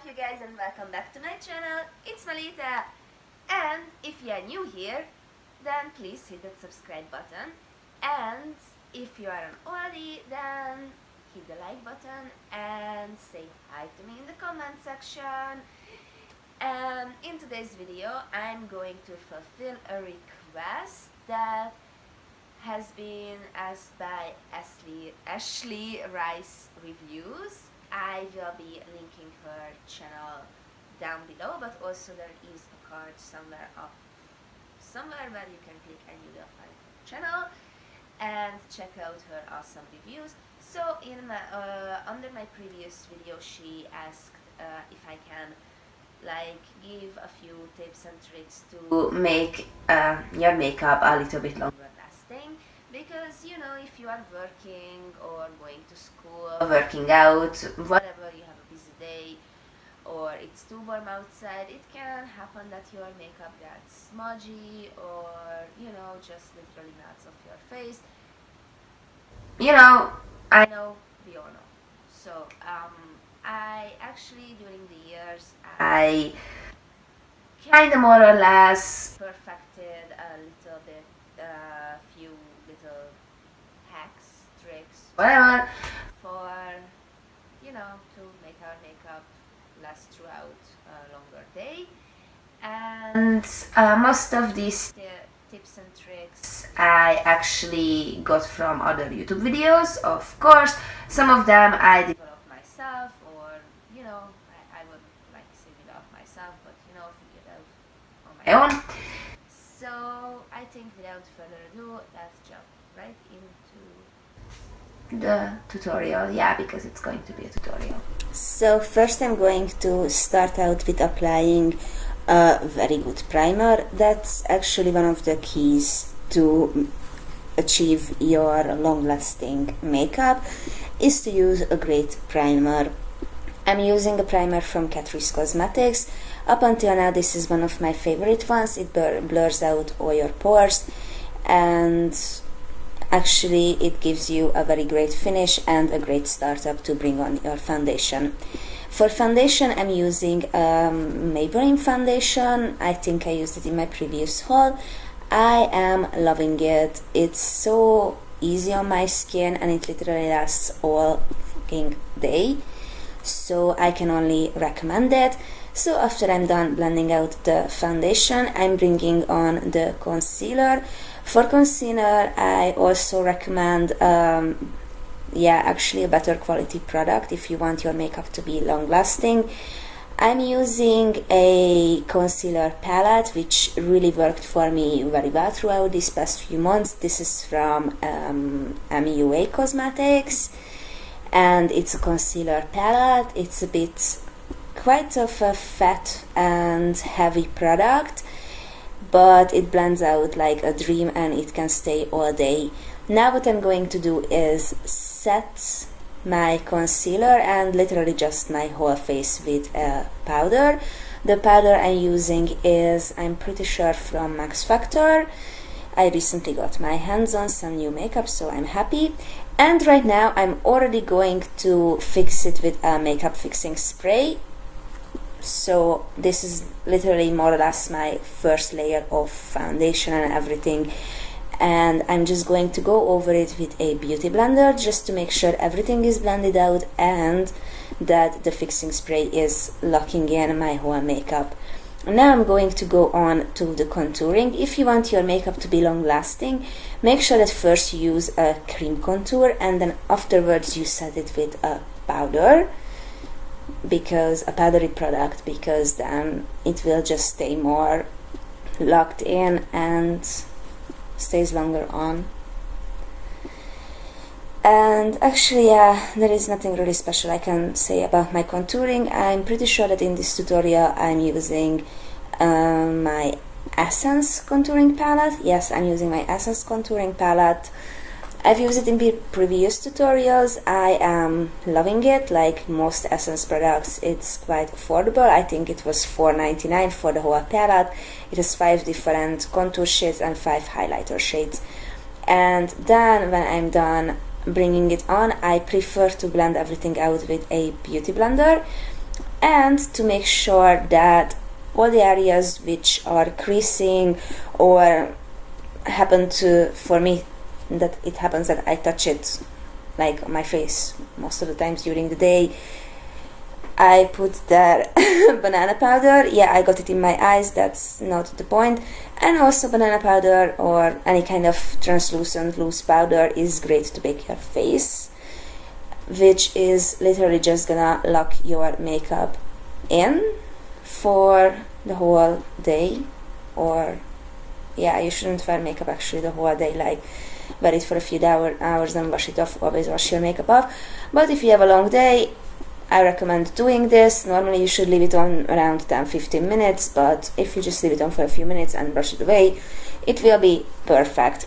you guys and welcome back to my channel. It's Melitta, and if you are new here, then please hit that subscribe button, and if you aren't already, then hit the like button and say hi to me in the comment section. And in today's video I'm going to fulfill a request that has been asked by Ashley Rice Reviews. I will be linking her channel down below, but also there is a card somewhere where you can click and you will find her channel and check out her awesome reviews. So under my previous video she asked if I can give a few tips and tricks to make your makeup a little bit longer lasting, because you know, if you are working or going to school, working out, whatever, you have a busy day or it's too warm outside, it can happen that your makeup gets smudgy or you know, just literally melts off your face. You know, I know, we all know. So I actually, during the years, I kind of more or less perfected a little bit, few little hacks, tricks, whatever, for, you know, to make our makeup last throughout a longer day. And most of these tips and tricks I actually got from other YouTube videos, of course. Some of them I developed myself, or you know, I would like to say develop myself, but you know, figure it out on my own. So I think without further ado, let's jump right into the tutorial. Yeah, because it's going to be a tutorial. So first I'm going to start out with applying a very good primer. That's actually one of the keys to achieve your long-lasting makeup, is to use a great primer. I'm using a primer from Catrice Cosmetics. Up until now this is one of my favorite ones. It blurs out all your pores and actually it gives you a very great finish and a great startup to bring on your foundation. For foundation I'm using Maybelline foundation. I think I used it in my previous haul. I am loving it. It's so easy on my skin and it literally lasts all fucking day, so I can only recommend it. So after I'm done blending out the foundation, I'm bringing on the concealer. For concealer I also recommend actually a better quality product if you want your makeup to be long lasting. I'm using a concealer palette which really worked for me very well throughout these past few months. This is from MUA Cosmetics and it's a concealer palette. It's a bit quite of a fat and heavy product, but it blends out like a dream and it can stay all day. Now what I'm going to do is set my concealer and literally just my whole face with a powder. The powder I'm using is, I'm pretty sure, from Max Factor. I recently got my hands on some new makeup, so I'm happy. And right now I'm already going to fix it with a makeup fixing spray. So this is literally more or less my first layer of foundation and everything, and I'm just going to go over it with a beauty blender just to make sure everything is blended out and that the fixing spray is locking in my whole makeup. Now I'm going to go on to the contouring. If you want your makeup to be long lasting, make sure that first you use a cream contour and then afterwards you set it with a powder, because a powdery product, because then it will just stay more locked in and stays longer on. And actually, there is nothing really special I can say about my contouring. I'm pretty sure that in this tutorial I'm using my Essence contouring palette. Yes, I'm using my Essence contouring palette. I've used it in previous tutorials. I am loving it. Like most Essence products, it's quite affordable. I think it was $4.99 for the whole palette. It has 5 different contour shades and 5 highlighter shades. And then when I'm done bringing it on, I prefer to blend everything out with a beauty blender. and to make sure that all the areas which are creasing or happen to, for me, that it happens that I touch it like my face most of the times during the day, I put that banana powder. Yeah, I got it in my eyes, that's not the point. And also banana powder or any kind of translucent loose powder is great to bake your face, which is literally just gonna lock your makeup in for the whole day. Or yeah, you shouldn't wear makeup actually the whole day, like wear it for a few hours and wash it off. Always wash your makeup off. But if you have a long day, I recommend doing this. Normally you should leave it on around 10-15 minutes, but if you just leave it on for a few minutes and brush it away, it will be perfect.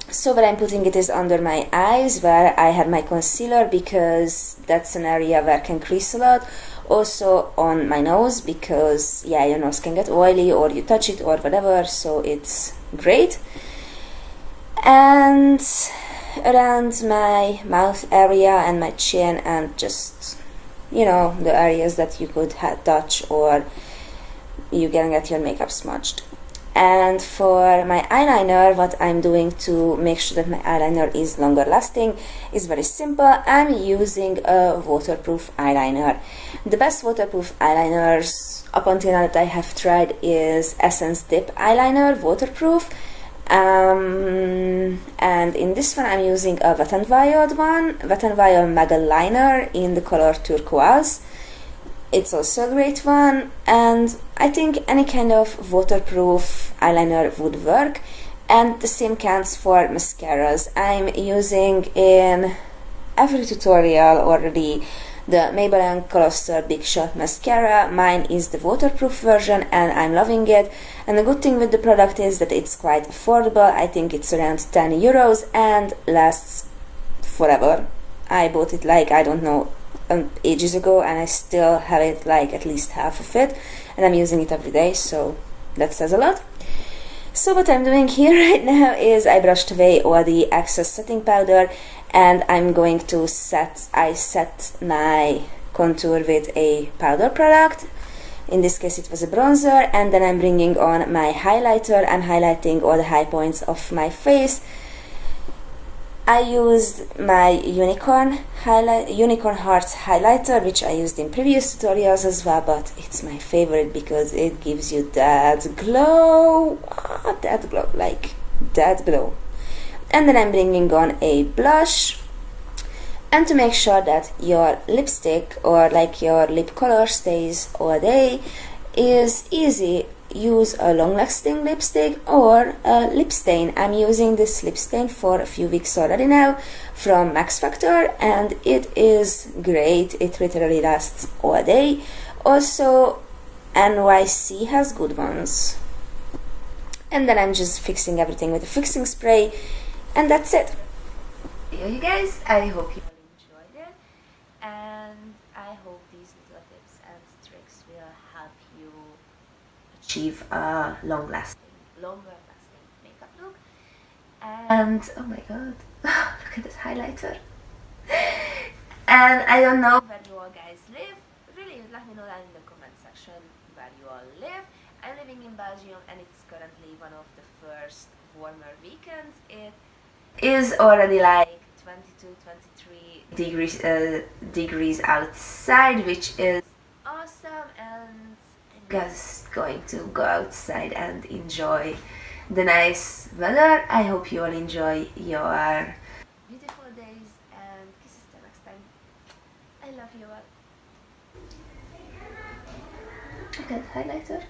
So where I'm putting it is under my eyes, where I have my concealer, because that's an area where I can crease a lot. Also on my nose, because yeah, your nose can get oily or you touch it or whatever, so it's great. And around my mouth area and my chin, and just, you know, the areas that you could touch or you can get your makeup smudged. And for my eyeliner, what I'm doing to make sure that my eyeliner is longer lasting is very simple. I'm using a waterproof eyeliner. The best waterproof eyeliners up until now that I have tried is Essence Dip eyeliner, waterproof. And in this one I'm using a Wet n Wild one, Wet n Wild Mega Liner in the color turquoise. It's also a great one, and I think any kind of waterproof eyeliner would work. And the same counts for mascaras. I'm using in every tutorial already the Maybelline Colossal Big Shot Mascara. Mine is the waterproof version and I'm loving it. And the good thing with the product is that it's quite affordable. I think it's around 10 euros and lasts forever. I bought it like, I don't know, ages ago, and I still have it, like at least half of it, and I'm using it every day, so that says a lot. So what I'm doing here right now is I brushed away all the excess setting powder, and I'm going to set my contour with a powder product. In this case it was a bronzer, and then I'm bringing on my highlighter. I'm highlighting all the high points of my face. I used my Unicorn Hearts highlighter, which I used in previous tutorials as well, but it's my favorite because it gives you that glow, like that glow. And then I'm bringing on a blush, and to make sure that your lipstick or like your lip color stays all day is easy. Use a long-lasting lipstick or a lip stain. I'm using this lip stain for a few weeks already now from Max Factor, and it is great. It literally lasts all day. Also, NYC has good ones. And then I'm just fixing everything with a fixing spray, and that's it. You guys, I hope you all enjoyed it, and I hope these little tips and tricks will help you achieve a longer lasting makeup look. And oh my god, look at this highlighter. And I don't know where you all guys live. Really, let me know down in the comment section where you all live. I'm living in Belgium, and it's currently one of the first warmer weekends. It is already like 22-23 degrees outside, which is awesome, and I'm just going to go outside and enjoy the nice weather. I hope you all enjoy your beautiful days, and kisses till next time. I love you all. Look at highlighter.